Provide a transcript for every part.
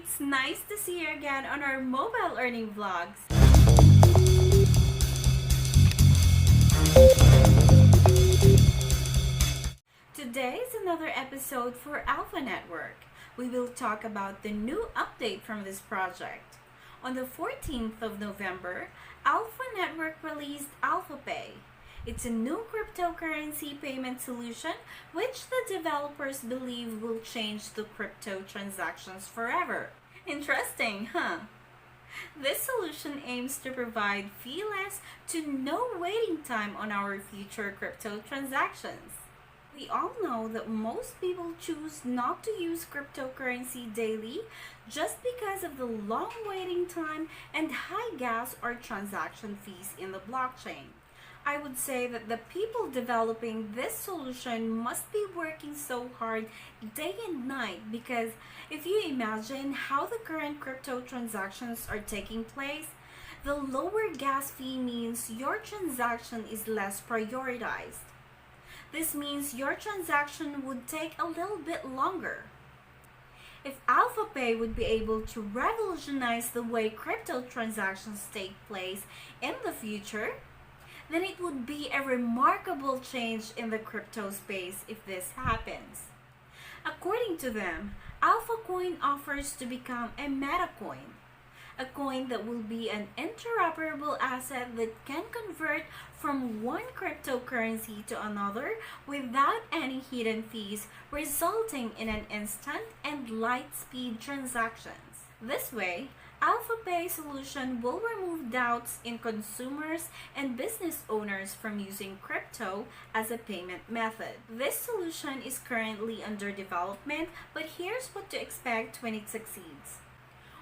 It's nice to see you again on our mobile earning vlogs. Today is another episode for Alpha Network. We will talk about the new update from this project. On the 14th of November, Alpha Network released AlphaPay. It's a new cryptocurrency payment solution which the developers believe will change the crypto transactions forever. Interesting, huh? This solution aims to provide fee-less to no waiting time on our future crypto transactions. We all know that most people choose not to use cryptocurrency daily just because of the long waiting time and high gas or transaction fees in the blockchain. I would say that the people developing this solution must be working so hard day and night, because if you imagine how the current crypto transactions are taking place, the lower gas fee means your transaction is less prioritized. This means your transaction would take a little bit longer. If AlphaPay would be able to revolutionize the way crypto transactions take place in the future, then it would be a remarkable change in the crypto space if this happens. According to them, AlphaCoin offers to become a meta coin, a coin that will be an interoperable asset that can convert from one cryptocurrency to another without any hidden fees, resulting in an instant and light-speed transactions. This way, AlphaPay solution will remove doubts in consumers and business owners from using crypto as a payment method. This solution is currently under development, but here's what to expect when it succeeds.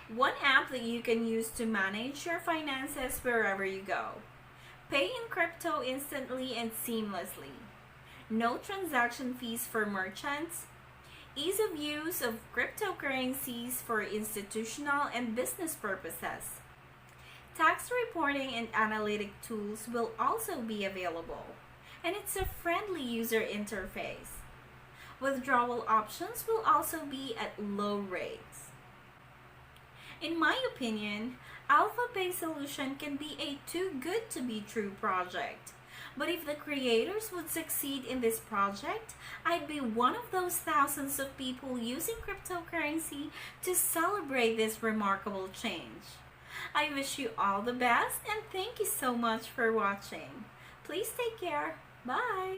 One app that you can use to manage your finances wherever you go. Pay in crypto instantly and seamlessly. No transaction fees for merchants. Ease of use of cryptocurrencies for institutional and business purposes. Tax reporting and analytic tools will also be available, and it's a friendly user interface. Withdrawal options will also be at low rates. In my opinion, AlphaPay solution can be a too good to be true project. But if the creators would succeed in this project, I'd be one of those thousands of people using cryptocurrency to celebrate this remarkable change. I wish you all the best and thank you so much for watching. Please take care. Bye!